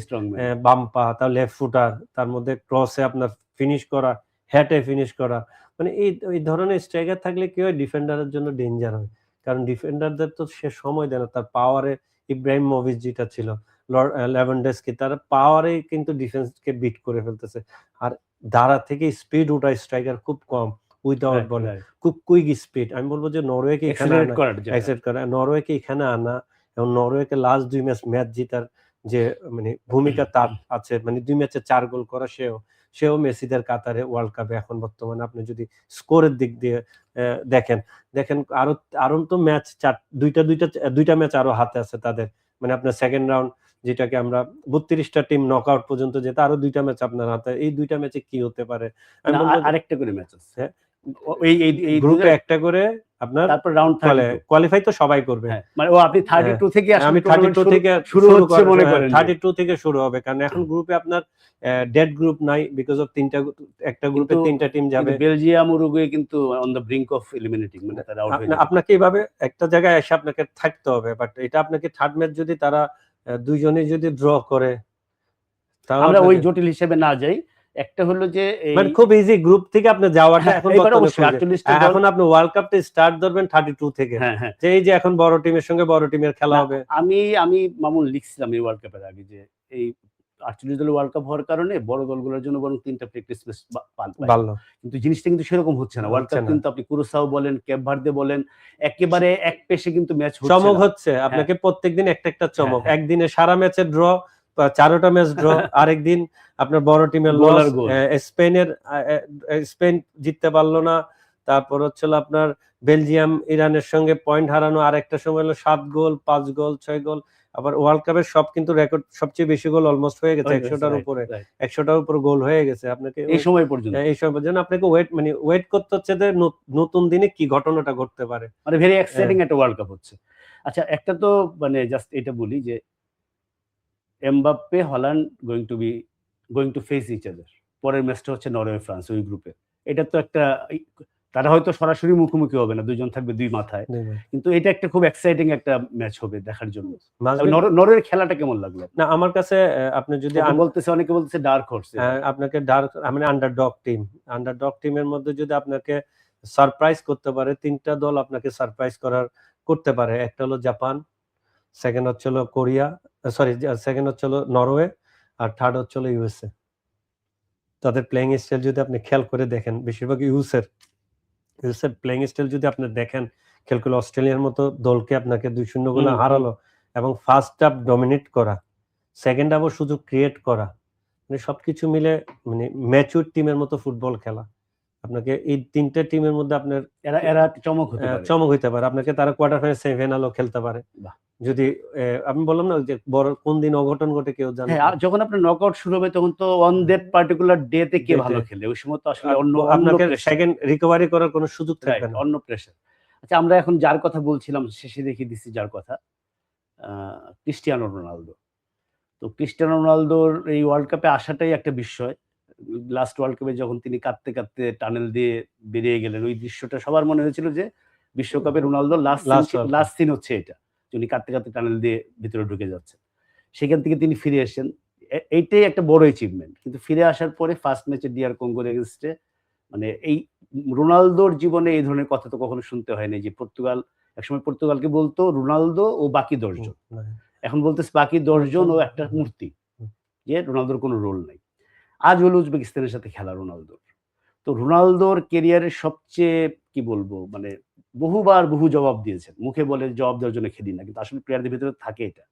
Speaker 2: বাম্পা, তার লেফট ফুটার, তার মধ্যে ক্রসে আপনার ফিনিশ করা, হ্যাটে ফিনিশ করা, মানে এই ধরনের স্ট্রাইকার থাকলে কি হয়, ডিফেন্ডারের জন্য ডেঞ্জার হয়, কারণ ডিফেন্ডারদের তো সে সময় দেয় না, তার পাওয়ারে ইব্রাহিমোভিচ যেটা ছিল, লেভানডস্কি, তারা পাওয়ারে কিন্তু ডিফেন্সকে বিট করে ফেলতেছে। আর দাঁড়া থেকে স্পিড ওঠা স্ট্রাইকার খুব কম উইদাউট বলে, খুব কুইক স্পিড। আমি বলবো যে নরওয়েকে এখানে নরওয়েকে এখানে আনা এবং নরওয়েকে লাস্ট 2 ম্যাচ জিতার যে মানে ভূমিকা তার আছে, মানে 2 ম্যাচে 4 গোল করা, সেও মেসিদের কাতারে ওয়ার্ল্ড কাপে এখন বর্তমানে। আপনি যদি স্কোরের দিক দিয়ে দেখেন আরো তো ম্যাচ দুইটা ম্যাচ আরো হাতে আছে তাদের, মানে আপনার সেকেন্ড রাউন্ড যেটাকে আমরা 32টা টিম নকআউট পর্যন্ত যেতে আরো 2টা ম্যাচ আপনার হাতে। এই 2টা ম্যাচে কি হতে পারে?
Speaker 1: আরেকটা করে ম্যাচ আছে,
Speaker 2: এই গ্রুপে একটা করে আপনার,
Speaker 1: তারপর রাউন্ড
Speaker 2: কোয়ালিফাই তো সবাই করবে।
Speaker 1: মানে আপনি 32 থেকে
Speaker 2: আমি 32 থেকে শুরু হচ্ছে মনে করেন, 32 থেকে শুরু হবে, কারণ এখন গ্রুপে আপনার ডেড গ্রুপ নাই, বিকজ অফ একটা গ্রুপে 3টা টিম যাবে।
Speaker 1: বেলজিয়াম উরুগুয়ে কিন্তু on the brink of eliminating, মানে তারা আউট হয়ে যাবে।
Speaker 2: আপনাকে এইভাবে একটা জায়গায় এসে আপনাকে থাকতে হবে, বাট এটা আপনাকে থার্ড ম্যাচ যদি তারা দুইজনে যদি ড্র করে,
Speaker 1: তাহলে আমরা ওই জটিল হিসেবে না যাই। একটা হলো যে
Speaker 2: মানে খুব ইজি গ্রুপ থেকে আপনি যাওয়াটা এখন আপনি ওয়ার্ল্ড কাপটা স্টার্ট করবেন 32 থেকে, যে এই যে এখন বড় টিমের সঙ্গে বড় টিমের খেলা হবে।
Speaker 1: আমি মামুন লিখছিলাম এই ওয়ার্ল্ড কাপের আগে যে এই 48 দলের ওয়ার্ল্ড কাপ হওয়ার কারণে বড় দলগুলোর জন্য বরং 3টা প্র্যাকটিস ম্যাচ পারলো, কিন্তু জিনিসটা কিন্তু সেরকম হচ্ছে না। ওয়ার্ল্ড কাপ কিন্তু আপনি কুরাসাও বলেন, কেপ ভার্দে বলেন, একেবারে এক পেশে কিন্তু ম্যাচ হচ্ছে,
Speaker 2: চমক হচ্ছে আপনাকে প্রত্যেকদিন একটা চমক। একদিনে সারা ম্যাচের ড্র, 4টা ম্যাচ ড্র, আরেকদিন আপনার বড় টিমের লস। স্পেন জিততে পারলো না, তারপর হচ্ছে আপনার বেলজিয়াম ইরানের সঙ্গে পয়েন্ট হারানো, আর একটা সময় হলো 7 গোল 5 গোল 6 গোল। আবার ওয়ার্ল্ড কাপের সব কিন্তু রেকর্ড সবচেয়ে বেশি গোল অলমোস্ট হয়ে গেছে, 100টার উপরে গোল হয়ে গেছে। আপনাকে এই সময় পর্যন্ত আপনাকে ওয়েট করতে হচ্ছে যে নতুন দিনে কি ঘটনাটা ঘটতে পারে,
Speaker 1: মানে ভেরি এক্সাইটিং একটা ওয়ার্ল্ড কাপ হচ্ছে। আচ্ছা, একটা তো মানে জাস্ট এটা বলি যে Mbappe Haaland going to face each other. পরের ম্যাচটা হচ্ছে নরওয়ে ফ্রান্স ওই গ্রুপে। এটা তো একটা, তারা হয়তো সরাসরি মুখোমুখি হবে না, দুজন থাকবে দুই মাথায়, কিন্তু এটা একটা খুব এক্সাইটিং একটা ম্যাচ হবে দেখার জন্য। নরওয়ের খেলাটা কেমন লাগলো?
Speaker 2: না আমার কাছে আপনি যদি
Speaker 1: অনেকে বলতেছে ডার্ক হর্স,
Speaker 2: আপনাকে মানে আন্ডারডগ টিমের মধ্যে যদি আপনাকে সারপ্রাইজ করতে পারে, 3টা দল আপনাকে সারপ্রাইজ করতে পারে। একটা হলো জাপান, সেকেন্ড হচ্ছে কোরিয়া, সেকেন্ড হচ্ছে নরওয়ে, আর থার্ড হচ্ছে ইউএসএ। তাদের প্লেইং স্টাইল যদি আপনি খেয়াল করে দেখেন, বেশিরভাগ ইউএসএর প্লেইং স্টাইল যদি আপনি দেখেন, খেয়াল করলে অস্ট্রেলিয়ার মতো দলকে আপনাকে 2-0 গোলে হারালো, এবং ফার্স্ট হাফ ডমিনেট করা, সেকেন্ড হাফও সুযোগ ক্রিয়েট করা, মানে সবকিছু মিলে মানে ম্যাচুর টিমের মতো ফুটবল খেলা। আপনাকে এই 3টে টিমের মধ্যে আপনার
Speaker 1: এরা চমক
Speaker 2: হইতে পারে। আপনাকে তারা কোয়ার্টার ফাইনাল সেমিফাইনালও খেলতে পারে, যদি আমি বললাম না যে বড় কোন দিন অঘটন ঘটে কেউ জানে।
Speaker 1: যখন আপনার নকআউট শুরু হবে তখন তো অন দ্যাট পার্টিকুলার ডে তে কে ভালো খেলে, ওই সময় তো আসলে
Speaker 2: আপনাকে সেকেন্ড রিকভারি করার কোনো সুযোগ থাকবে না,
Speaker 1: অন্য প্রেসার। আচ্ছা, আমরা এখন যার কথা বলছিলাম শেষে দেখিয়ে দিচ্ছি যার কথা, ক্রিস্টিয়ানো রোনালদো। তো ক্রিস্টিয়ানো রোনালদোর এই ওয়ার্ল্ড কাপে আসাটাই একটা বিস্ময়। লাস্ট ওয়ার্ল্ড কাপে যখন তিনি কাঁদতে কাঁদতে টানেল দিয়ে বেরিয়ে গেলেন, ওই দৃশ্যটা সবার মনে হয়েছিল যে বিশ্বকাপে রোনালদো লাস্ট সিন হচ্ছে এটা, উনি কাঁদতে কাঁদতে টানেল দিয়ে ভিতরে ঢুকে যাচ্ছে। সেখান থেকে তিনি ফিরে এসেছেন, এইটাই একটা বড় অ্যাচিভমেন্ট। কিন্তু ফিরে আসার পরে ফার্স্ট ম্যাচে ডিআর কঙ্গোর এগেইনস্টে, মানে এই রোনালদোর জীবনে এই ধরনের কথা তো কখনো শুনতে হয়নি যে একসময় পর্তুগালকে বলতো রোনালদো ও বাকি 10 জন, এখন বলতেছে বাকি 10 জন ও একটা মূর্তি, যে রোনালদোর কোনো রোল নাই। আজ হলো উজবেকিস্তানের সাথে খেলা রোনালদোর। তো রোনালদোর কেরিয়ারের সবচেয়ে কি বলবো, মানে বহু জবাব দিয়েছেন, মুখে বলে জবাব দেওয়ার জন্য খেলি না, কিন্তু আসলে প্লেয়ারদের ভিতরে থাকে এটা।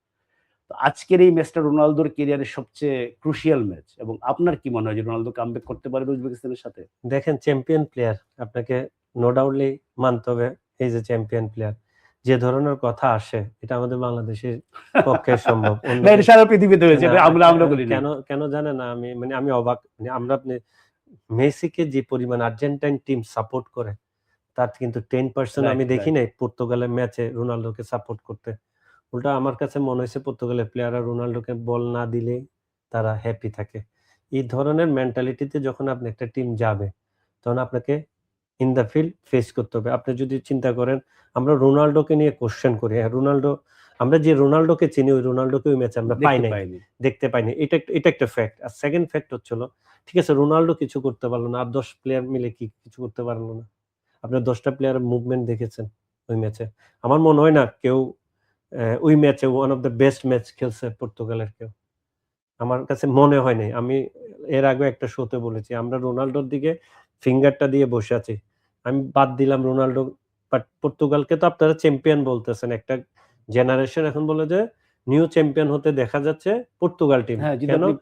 Speaker 1: তো আজকের এই ম্যাচটা রোনালদোর কেরিয়ারের সবচেয়ে ক্রুশিয়াল ম্যাচ, এবং আপনার কি মনে হয় যে রোনালদো কামব্যাক করতে পারবে উজবেকিস্তানের সাথে?
Speaker 2: দেখেন, চ্যাম্পিয়ন প্লেয়ার, আপনাকে নো ডাউটলি মানতে হবে এই যে চ্যাম্পিয়ন প্লেয়ার, যে ধরনের কথা আসে এটা আমাদের বাংলাদেশের পক্ষে সম্ভব,
Speaker 1: সারা পৃথিবীতে হয়েছে, আমরা বলি
Speaker 2: কেন জানেন না, আমি অবাক। আমরা মেসিকে যে পরিমাণ আর্জেন্টাইন টিম সাপোর্ট করে, তার কিন্তু 10% আমি দেখি নাই পর্তুগালের ম্যাচে রোনালদোকে সাপোর্ট করতে। উল্টা আমার কাছে মনে হয়েছে পর্তুগালের প্লেয়াররা রোনালদোকে বল না দিলে তারা হ্যাপি থাকে। এই ধরনের মেন্টালিটিতে যখন আপনি একটা টিম যাবে, তখন আপনাকে ইন দ্য ফিল্ড ফেস করতে হবে। আপনি যদি চিন্তা করেন, আমরা রোনালদোকে নিয়ে কোশ্চেন করি, আমরা যে রোনালদোকে চিনি, ওই রোনালদোকে ওই ম্যাচে আমরা দেখতে পাইনি। এটা একটা ফ্যাক্ট। আর সেকেন্ড ফ্যাক্ট হচ্ছিল, ঠিক আছে রোনালদো কিছু করতে পারলো না, আর 10 প্লেয়ার মিলে কি কিছু করতে পারলো না? আপনার 10টা প্লেয়ারের মুভমেন্ট দেখেছেন ওই ম্যাচে? আমার মনে হয় না কেউ ওই ম্যাচে one of the best match খেলছে পর্তুগালের কেউ। আমার কাছে মনে হয় নাই। আমি এর আগে একটা শোতে বলেছি, আমরা রোনাল্ডোর দিকে ফিঙ্গারটা দিয়ে বসে আছি। আমি বাদ দিলাম রোনাল্ডো, বাট পর্তুগালকে তো আপনারা চ্যাম্পিয়ন বলতেছেন। একটা জেনারেশন এখন বলে যে নিউ চ্যাম্পিয়ন হতে দেখা যাচ্ছে পর্তুগাল টিম।
Speaker 1: হ্যাঁ, যদি
Speaker 2: কেন?
Speaker 1: আপনি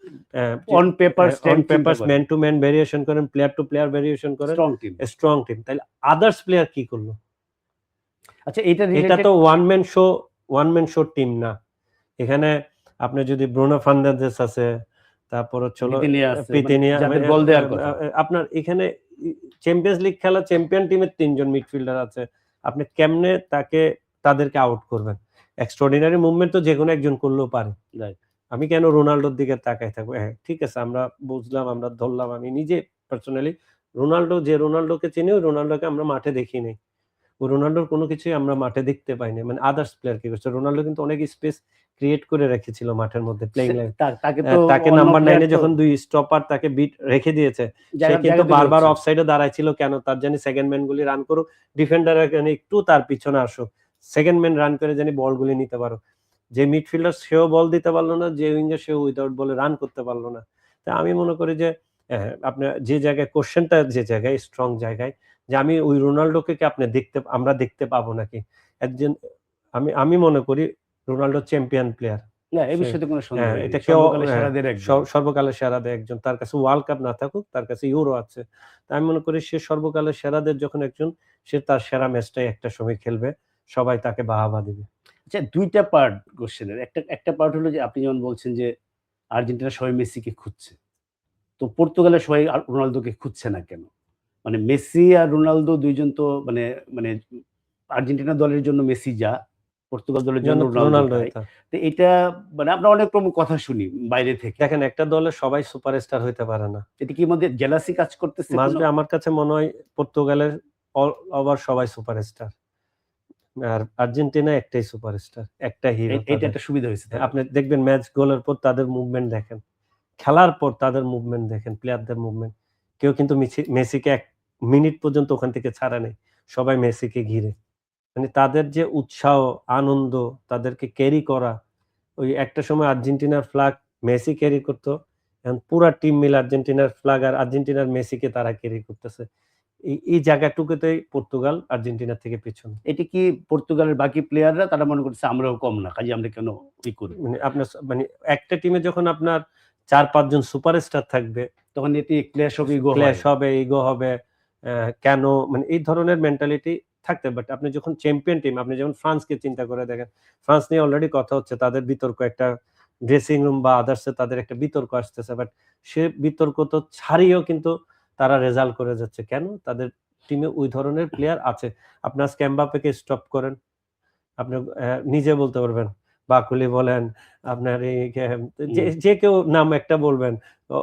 Speaker 2: on
Speaker 1: on paper
Speaker 2: papers man to man variation করেন, প্লেয়ার টু প্লেয়ার ভেরিয়েশন করেন,
Speaker 1: স্ট্রং টিম।
Speaker 2: Strong team. তাইলে আদার্স প্লেয়ার কি করলো?
Speaker 1: আচ্ছা, এটা
Speaker 2: এটা
Speaker 1: রিলেটেড
Speaker 2: তো ওয়ান ম্যান শো টিম না। এখানে আপনি যদি ব্রুনো ফার্নান্দেজ আছে, তারপর হচ্ছে হলো
Speaker 1: ভিতিনিয়া আছে,
Speaker 2: ভিতিনিয়া,
Speaker 1: যাদের বল দেওয়ার কথা।
Speaker 2: আপনার এখানে চ্যাম্পিয়ন্স লিগ খেলা চ্যাম্পিয়ন টিমের ৩ জন মিডফিল্ডার আছে। আপনি কেমনে তাদেরকে আউট করবেন? এক্সট্রাঅর্ডিনারি মুভমেন্ট তো যেকোনো একজন করলেও পারে।
Speaker 1: রাইট।
Speaker 2: আমি কেন রোনাল্ডোর দিকে তাকায় থাকবো? হ্যাঁ, ঠিক আছে, আমরা বুঝলাম, আমরা ধরলাম। আমি নিজে পার্সোনালি রোনাল্ডোকে চিনি, ওই রোনাল্ডোকে আমরা মাঠে দেখি নাই। রোনাল্ডোর কোনো কিছুই আমরা মাঠে দেখতে পাইনি। মানে আদার্স প্লেয়ার কি করছে? রোনাল্ডো কিন্তু অনেক স্পেস ক্রিয়েট করে রেখেছিল মাঠের মধ্যে প্লেইং লাইন।
Speaker 1: তাকে তো
Speaker 2: তাকে নাম্বার 9 এ যখন 2 স্টপার তাকে বিট রেখে দিয়েছে, সে কিন্তু বারবার অফসাইডে দাঁড়ায় ছিল কেন? তার জানি সেকেন্ড ম্যান গুলি রান করুক, ডিফেন্ডাররা জানি একটু তার পিছনে আসুক। সেকেন্ড ম্যান রান করে জানি বলগুলি নিতে পারো। যে মিডফিল্ডার সেও বল দিতে পারলো না, যে উইঙ্গার সেও উইদাউট বলে রান করতে পারলো না। তা আমি মনে করি যে আপনার যে জায়গায় কোশ্চেনটা, যে জায়গায় স্ট্রং জায়গায়, যে আমি ওই রোনাল্ডোকে কি আমরা দেখতে পাবো নাকি? একজন আমি মনে করি রোনাল্ডো চ্যাম্পিয়ন প্লেয়ার।
Speaker 1: না, এই বিষয়ে তো কোনো সন্দেহ নেই।
Speaker 2: এটা
Speaker 1: সর্বকালের সেরাদের একজন।
Speaker 2: সর্বকালের সেরাদের একজন। তার কাছে ওয়ার্ল্ড কাপ না থাকুক, তার কাছে ইউরো আছে। তা আমি মনে করি সে সর্বকালের সেরাদের যখন একজন, সে তার সেরা ম্যাচটাই একটা সময় খেলবে। সবাই তাকে বাহাবা দিবে।
Speaker 1: আচ্ছা, ২ টা পার্ট কোশ্চেনের। একটা পার্ট হলো যে আপনি যেমন বলছেন যে আর্জেন্টিনা সবাই মেসিকে খুঁজছে। তো পর্তুগালের সবাই রোনালদোকে খুঁজছে না কেন? মানে মেসি আর রোনালদো ২ জন তো মানে মানে আর্জেন্টিনা দলের জন্য মেসি যা, পর্তুগাল দলের জন্য রোনালদো তাই। তো এটা মানে আমরা অনেক রকম কথা শুনি বাইরে থেকে।
Speaker 2: দেখেন, একটা দলে সবাই সুপারস্টার হইতে পারে না।
Speaker 1: এটা কি মধ্যে জেলাসি কাজ করতেছে?
Speaker 2: মাঝবে আমার কাছে মনে হয় পর্তুগালের অল ওভার সবাই সুপারস্টার। আর আর্জেন্টিনা একটাই সুপারস্টার, একটা হিরো।
Speaker 1: এটা একটা সুবিধা হয়েছে।
Speaker 2: আপনি দেখবেন ম্যাচ গোলের পর তাদের মুভমেন্ট দেখেন। খেলার পর তাদের মুভমেন্ট দেখেন, প্লেয়ারদের মুভমেন্ট। কেউ কিন্তু মেসিকে ১ মিনিট পর্যন্ত ওখান থেকে ছাড়া নেই। সবাই মেসিকে ঘিরে। মানে তাদের যে উৎসাহ, আনন্দ, তাদেরকে ক্যারি করা। ওই একটা সময় আর্জেন্টিনার ফ্ল্যাগ মেসি ক্যারি করত। এখন পুরা টিম মিলে আর্জেন্টিনার ফ্ল্যাগ আর আর্জেন্টিনার মেসিকে তারা ক্যারি করতেছে। এই জায়গাটুকুতেই পর্তুগাল আর্জেন্টিনার থেকে পেছনে।
Speaker 1: এটা কি পর্তুগালের বাকি প্লেয়াররা তারা মনে করছে আমরাও কম না, কাজে আমরা কেন করি?
Speaker 2: মানে আপনার মানে একটা টিমে যখন আপনার ৪-৫ জন সুপারস্টার থাকবে,
Speaker 1: তখন এতে ক্ল্যাশ
Speaker 2: হবে, ইগো হবে। কেন? মানে এই ধরনের মেন্টালিটি থাকতে। বাট আপনি যখন চ্যাম্পিয়ন টিম, আপনি যখন ফ্রান্সকে চিন্তা করে দেখেন, ফ্রান্স নিয়ে অলরেডি কথা হচ্ছে, তাদের বিতর্ক একটা ড্রেসিং রুম বা আদার্সে তাদের একটা বিতর্ক আসতেছে। বাট সে বিতর্ক তো ছাড়িয়েও কিন্তু তারা রেজাল্ট করে যাচ্ছে। কেন? তাদের টিমে ওই ধরনের প্লেয়ার আছে। আপনি আজকে এমবাপ্পেকে স্টপ করেন, আপনি নিজে বলতে পারবেন। বাকুলি বলেন, আপনার এই যে কেউ নাম একটা বলবেন,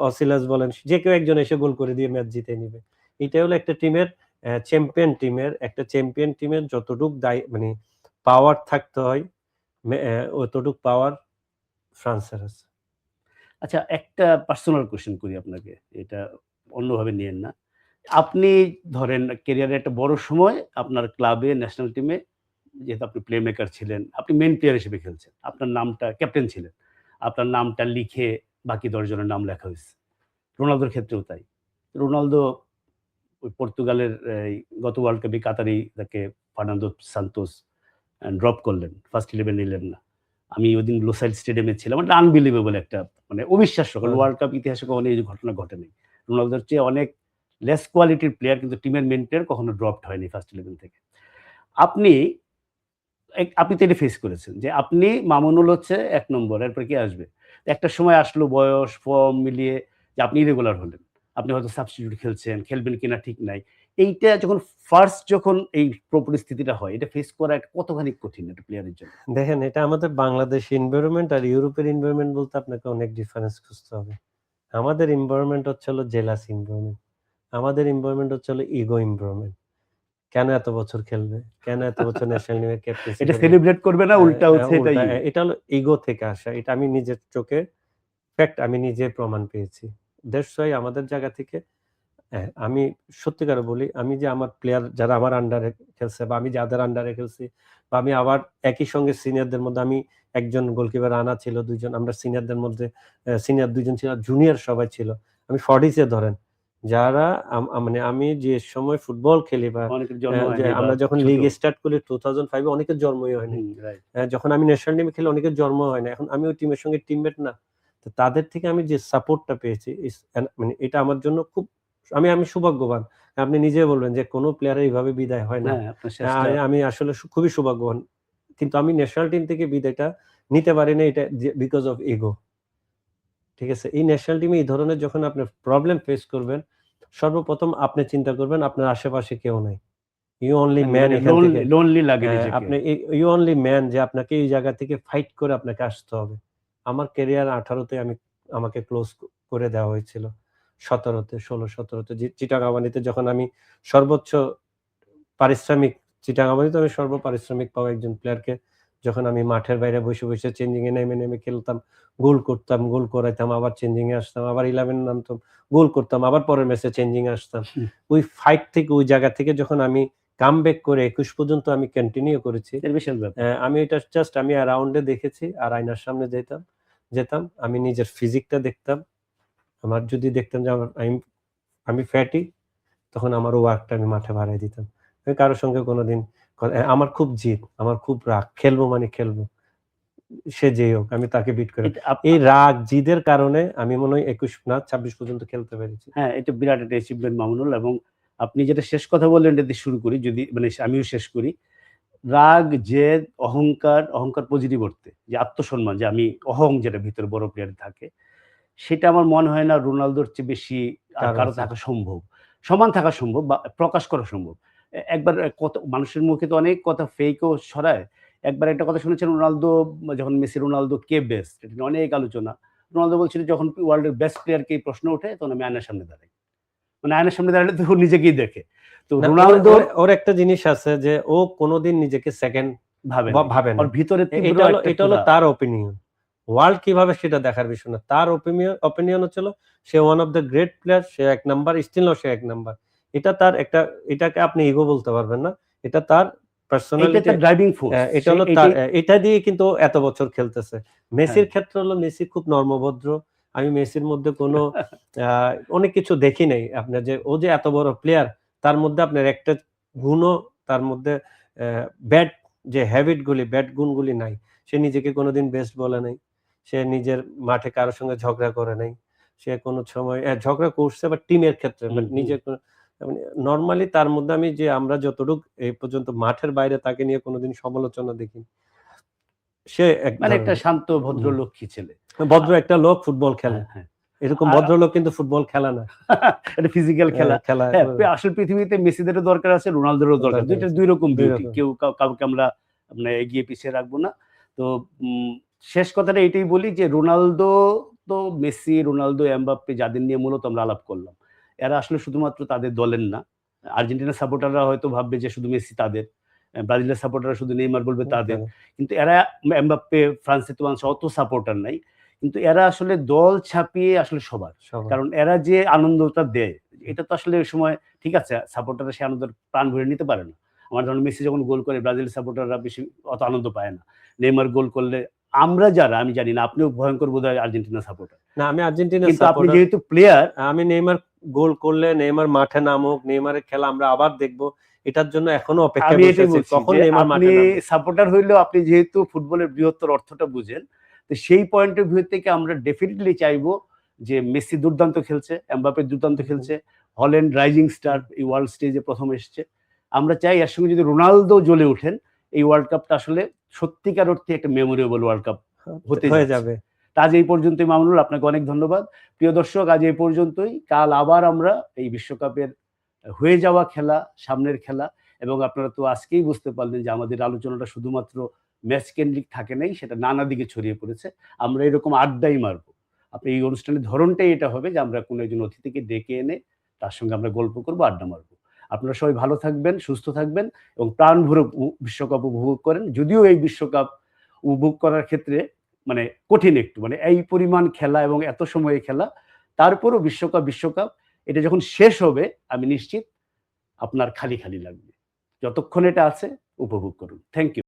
Speaker 2: অসিলাস বলেন, যে কেউ একজন এসে গোল করে দিয়ে ম্যাচ জিতে নিবে। এটাই হলো একটা টিমের চ্যাম্পিয়ন টিমের যতটুক মানে পাওয়ার থাকতে হয়, অতটুক পাওয়ার ফ্রান্সের আছে।
Speaker 1: আচ্ছা, একটা পার্সোনাল কোয়েশ্চেন করি আপনাকে। এটা অন্যভাবে নিয়েন না। আপনি ধরেন ক্যারিয়ারের একটা বড় সময় আপনার ক্লাবে, ন্যাশনাল টিমে, যেহেতু আপনি প্লে মেকার ছিলেন, আপনি মেইন প্লেয়ার হিসেবে খেলছেন। আপনার নামটা ক্যাপ্টেন ছিলেন। আপনার নামটা লিখে বাকি ১০ জনের নাম লেখা হইছে। রোনালদোর ক্ষেত্রেও তাই। রোনালদো ওই পর্তুগালের গত ওয়ার্ল্ড কাপে কাতারেই তাকে ফার্নান্দো সান্তোস ড্রপ করলেন। ফার্স্ট 11 নিলেন না। আমি ওইদিন লোসাইল স্টেডিয়ামে ছিলাম। এটা আনবিলিভেবল একটা মানে অবিশ্বাস্য। কারণ ওয়ার্ল্ড কাপ ইতিহাসে কখনো এই ঘটনা ঘটেনি। রোনালদোর চেয়ে অনেক লেস কোয়ালিটির প্লেয়ার কিন্তু টিমের মেইন প্লেয়ার কখনো ড্রপড হয়নি ফার্স্ট 11 থেকে। আপনি তো এটা ফেস করেছেন যে আপনি মামুনুল হচ্ছে ১ নম্বর, এরপর কি আসবে? একটা সময় আসলো বয়স, ফর্ম মিলিয়ে যে আপনি ইরেগুলার হলেন। আপনি হয়তো সাবস্টিটিউট খেলছেন, খেলবেন কিনা ঠিক নাই। এইটা যখন এই পরিস্থিতিটা হয়, এটা ফেস করা কতখানি কঠিন একটা প্লেয়ারের জন্য?
Speaker 2: দেখেন, এটা আমাদের বাংলাদেশ এনভায়রনমেন্ট আর ইউরোপের এনভায়রনমেন্ট বলতে আপনাকে অনেক ডিফারেন্স খুঁজতে হবে। আমাদের এনভায়রনমেন্ট হচ্ছে হলো জেলাস এনভায়রনমেন্ট। আমাদের এনভায়রনমেন্ট হচ্ছে হলো ইগো এনভায়রনমেন্ট। কেন এত বছর খেলবে? কেন এত বছর ন্যাশনাল টিমের ক্যাপ্টেন্সি
Speaker 1: এটা
Speaker 2: করবে?
Speaker 1: সেলিব্রেট করবে না, উল্টা হচ্ছে এটাই।
Speaker 2: এটা হলো ইগো থেকে আসা। এটা আমি নিজের চোখে ফ্যাক্ট, আমি নিজে প্রমাণ পেয়েছি। দ্যাটস ওয়াই আমাদের জায়গা থেকে হ্যাঁ, আমি সত্যিকারে বলি, আমি যে আমার প্লেয়ার যারা আমার আন্ডারে খেলছে বা আমি যাদের আন্ডারে খেলছি বা আমি আবার একই সঙ্গে সিনিয়রদের মধ্যে আমি একজন গোলকিপার রানা ছিল, ২ জন আমরা সিনিয়রদের মধ্যে সিনিয়র ২ জন ছিল, জুনিয়র সবাই ছিল। আমি ফর্টিসে ধরেন যারা মানে আমি যে সময় ফুটবল খেলি বা
Speaker 1: অনেকের জন্ম
Speaker 2: যে
Speaker 1: হয়নি বা
Speaker 2: আমরা যখন
Speaker 1: ছোট।
Speaker 2: লিগ স্টার্ট করি 2005 এ অনেকের জন্মই হয়নি।
Speaker 1: রাইট।
Speaker 2: যখন আমি ন্যাশনাল টিমে খেলি অনেকের জন্ম হয় না। এখন আমি ওই টিমের সঙ্গে টিমমেট না। তো তাদের থেকে আমি যে সাপোর্টটা পেয়েছি মানে এটা আমার জন্য খুব আমি সৌভাগ্যবান। আপনি নিজেই বললেন যে কোন প্লেয়ার এইভাবে বিদায় হয় না।
Speaker 1: হ্যাঁ, আপনার শেষটা
Speaker 2: আমি আসলে খুবই সৌভাগ্যবান। কিন্তু আমি ন্যাশনাল টিম থেকে বিদায়টা নিতে পারিনি এটা বিকজ অফ ইগো। ঠিক আছে? এই ন্যাশনাল টিমে এই ধরনের যখন আপনি প্রবলেম ফেস করবেন, সর্বপ্রথম আপনি চিন্তা করবেন আপনার আশেপাশে কেউ নাই। ইউ অনলি ম্যান
Speaker 1: মানে
Speaker 2: এখান থেকে।
Speaker 1: লোনলি লাগে নিজেকে।
Speaker 2: আপনি ইউ অনলি ম্যান যে আপনাকে এই জায়গা থেকে ফাইট করে আপনাকে আসতে হবে। আমার ক্যারিয়ার 18 তে আমাকে ক্লোজ করে দেওয়া হয়েছিল। 17 তে, 16, 17 তে চিটাগাং আবাহনীতে যখন আমি সর্বোচ্চ পারিশ্রমিক চিটাগাং আবাহনীতে আমি সর্বপারিশ্রমিক পাওয়া একজন প্লেয়ারকে যখন আমি মাঠের বাইরে বসে চেঞ্জিং এ নেমে খেলতাম, গোল করতাম, গোল করাইতাম, আবার চেঞ্জিং এ আসতাম, আবার 11 নামতাম, গোল করতাম, আবার পরের ম্যাচে চেঞ্জিং এ আসতাম। ওই ফাইট থেকে ওই জায়গা থেকে যখন আমি কামব্যাক করে 21 পর্যন্ত আমি কন্টিনিউ করেছি।
Speaker 1: এর বিশাল ব্যাপার।
Speaker 2: আমি এটা জাস্ট আমি অ্যারাউন্ড এ দেখেছি আর আয়নার সামনে যেতাম। আমি নিজের ফিজিকটা দেখতাম। আমার যদি দেখতাম যে আমি ফ্যাটি তখন আমার ওয়ার্কটা আমি মাঠে বাড়ায় দিতাম। আমি কারো সঙ্গে কোনোদিন আমার খুব জিদ, আমার খুব রাগ। খেলবো মানে খেলবো। সে যেই হোক আমি তাকে বিট করে
Speaker 1: এটা
Speaker 2: এই রাগ জিদের কারণে আমি মনে হয় ২১ না ২৬ পর্যন্ত খেলতে পেরেছি।
Speaker 1: হ্যাঁ, এটা বিরাট একটা অ্যাচিভমেন্ট মামুনুল। এবং আপনি যেটা শেষ কথা বললেন এটা দিয়ে শুরু করি, যদি মানে আমিও শেষ করি। রাগ, জেদ, অহংকার পজিটিভ অর্থে যে আত্মসম্মান, যে আমি যেটা ভিতরে বড় প্লেয়ার থাকে, সেটা আমার মনে হয় না রোনালদোর চেয়ে বেশি আর
Speaker 2: কারো
Speaker 1: কারো
Speaker 2: আছে।
Speaker 1: থাকা সম্ভব। সমান থাকা সম্ভব বা প্রকাশ করা সম্ভব। একবার কত মানুষের মুখে তো অনেক কথা ফেকও ছড়ায়। একবার একটা কথা শুনেছেন, রোনালদো যখন মেসি রোনালদো কে বেস্ট? এটা নিয়ে অনেক আলোচনা। রোনালদো বলছিল, যখন ওয়ার্ল্ড এর বেস্ট প্লেয়ার কে এই প্রশ্ন ওঠে তখন আমি আয়নার সামনে দাঁড়াই। মানে আয়নার সামনে দাঁড়ালে তো ও নিজেকেই দেখে। তো
Speaker 2: না
Speaker 1: রোনালদোর
Speaker 2: ওর একটা জিনিস আছে যে ও কোনদিন নিজেকে সেকেন্ড
Speaker 1: ভাবে না।
Speaker 2: ভাবে না।
Speaker 1: ওর ভিতরে তীব্র একটা
Speaker 2: এটা হলো
Speaker 1: ক্ষুধা।
Speaker 2: তার ওপিনিয়ন। ওয়ার্ল্ড কিভাবে সেটা দেখার বিষয় না। তার ওপিনিয়ন হচ্ছিল সে one of the great player, সে ১ নাম্বার, স্টিল নাও সে ১ নাম্বার। এটা তার একটা এটাকে আপনি ইগো বলতে পারবেন না। এটা তার
Speaker 1: এইটাই
Speaker 2: পার্সোনালিটি
Speaker 1: তার ড্রাইভিং ফোর্স।
Speaker 2: এটা
Speaker 1: সে
Speaker 2: হলো তার
Speaker 1: এইটাই।
Speaker 2: এটা দিয়ে কিন্তু এত বছর খেলতেছে।
Speaker 1: হ্যাঁ।
Speaker 2: মেসির ক্ষেত্রে হলো মেসি খুব নরমভদ্র। আমি মেসির মধ্যে কোনো আ অনেক কিছু দেখি নাই। আপনার যে ও যে এত বড় প্লেয়ার তার মধ্যে আপনার একটা গুণও তার মধ্যে ব্যাড যে হ্যাবিট গুলি, ব্যাড গুণগুলি নাই। সে নিজেকে কোনোদিন বেস্ট বলে নাই। সে নিজের মাঠে কারো সঙ্গে ঝগড়া করে নাই। সে কোনো সময় ঝগড়া করছে বাট টিমের ক্ষেত্রে
Speaker 1: হুম,
Speaker 2: বাট
Speaker 1: হুম।
Speaker 2: নিজের মানে নরমালি তার মধ্যে আমি যে আমরা যতটুক এই পর্যন্ত মাঠের বাইরে তাকে নিয়ে কোনোদিন সমালোচনা দেখিনি। সে এক
Speaker 1: মানে একটা
Speaker 2: ধরনের
Speaker 1: শান্ত ভদ্রলক্ষ্মী ছেলে। আ
Speaker 2: ভদ্র একটা লোক ফুটবল খেলে।
Speaker 1: হ্যাঁ, হ্যাঁ।
Speaker 2: এরকম
Speaker 1: আর
Speaker 2: ভদ্রলোক কিন্তু ফুটবল খেলে না।
Speaker 1: এটা ফিজিক্যাল খেলা।
Speaker 2: খেলা
Speaker 1: হ্যাঁ, আসল পৃথিবীতে মেসিদেরও দরকার আছে, রোনালদোরও দরকার। ২
Speaker 2: দরকার
Speaker 1: টার
Speaker 2: আছে।
Speaker 1: ২ রকম
Speaker 2: ২
Speaker 1: বিউটি।
Speaker 2: রকম।
Speaker 1: কেউ কাউকে আমরা মানে এগিয়ে পিছিয়ে রাখবো না। তো শেষ কথাটা এটাই বলি যে রোনালদো তো মেসি, রোনালদো, এমবাপ্পে যাদের নিয়ে মূলত আমরা আলাপ করলাম। এরা আসলে শুধুমাত্র তাদের দলের না। আর্জেন্টিনার সাপোর্টাররা হয়তো ভাববে যে শুধু মেসি তাদের। ব্রাজিলের সাপোর্টাররা শুধু নেইমার বলবে তাদের। কিন্তু এরা এমবাপ্পে, ফ্রান্সের তো মানুষের অত সাপোর্টার নাই। কিন্তু এরা আসলে দল ছাপিয়ে আসলে সবার।
Speaker 2: সবার।
Speaker 1: কারণ এরা যে আনন্দটা দেয়, এটা তো আসলে ওই সময় ঠিক আছে, সাপোর্টাররা সে আনন্দের প্রাণ ভরে নিতে পারে না। আমার ধরুন মেসি যখন গোল করে ব্রাজিল সাপোর্টাররা বেশি অত আনন্দ পায় না। নেইমার গোল করলে আমরা যারা, আমি জানি না, আপনিও ভয়ঙ্কর বোধহয় আর্জেন্টিনা সাপোর্টার।
Speaker 2: না আমি আর্জেন্টিনার
Speaker 1: কিন্তু আপনি
Speaker 2: সাপোর্টার।
Speaker 1: যেহেতু প্লেয়ার,
Speaker 2: আমি নেইমার গোল করলে নেইমার মাঠে নামুক, নেইমারের খেলা আমরা আবার দেখব। এটার জন্য এখনো অপেক্ষায়
Speaker 1: আমি
Speaker 2: বসে
Speaker 1: এটাই
Speaker 2: আছি।
Speaker 1: বলছি
Speaker 2: কখন
Speaker 1: যে
Speaker 2: নেইমার
Speaker 1: আপনি
Speaker 2: মাঠে নামবে?
Speaker 1: সাপোর্টার হইলেও আপনি যেহেতু ফুটবলের বৃহত্তর অর্থটা বুঝেন, তো সেই পয়েন্ট অফ ভিউ থেকে আমরা ডেফিনিটলি চাইবো যে মেসি দুর্দান্ত খেলছে, এমবাপ্পে দুর্দান্ত খেলছে, হল্যান্ড রাইজিং স্টার এই ওয়ার্ল্ড স্টেজে ১ম এসছে। আমরা চাই এর সঙ্গে যদি রোনালদো জ্বলে ওঠেন, এই ওয়ার্ল্ড কাপটা আসলে সত্যিকার অর্থে একটা মেমোরেবল ওয়ার্ল্ড কাপ হতে
Speaker 2: হয়ে
Speaker 1: যাচ্ছে।
Speaker 2: যাবে।
Speaker 1: তা আজ এই পর্যন্তই মামুনুল, আপনাকে অনেক ধন্যবাদ। প্রিয় দর্শক, আজ এই পর্যন্তই। কাল আবার আমরা এই বিশ্বকাপের হয়ে যাওয়া খেলা, সামনের খেলা, এবং আপনারা তো আজকেই বুঝতে পারলেন যে আমাদের আলোচনাটা শুধুমাত্র ম্যাচ কেন্দ্রিক থাকে নাই, সেটা নানা দিকে ছড়িয়ে পড়েছে। আমরা এরকম আড্ডাই মারবো। আপনি এই অনুষ্ঠানের ধরনটাই এটা হবে যে আমরা কোনো একজন অতিথিকে ডেকে এনে তার সঙ্গে আমরা গল্প করবো, আড্ডা মারবো। আপনারা সবাই ভালো থাকবেন, সুস্থ থাকবেন এবং প্রাণ ভরে বিশ্বকাপ উপভোগ করেন। যদিও এই বিশ্বকাপ উপভোগ করার ক্ষেত্রে মানে কঠিন একটু, মানে এই পরিমাণ খেলা এবং এত সময়ে খেলা, তারপরও বিশ্বকাপ এটা যখন শেষ হবে আমি নিশ্চিত আপনার খালি খালি লাগবে। যতক্ষণ এটা আছে উপভোগ করুন। Thank you.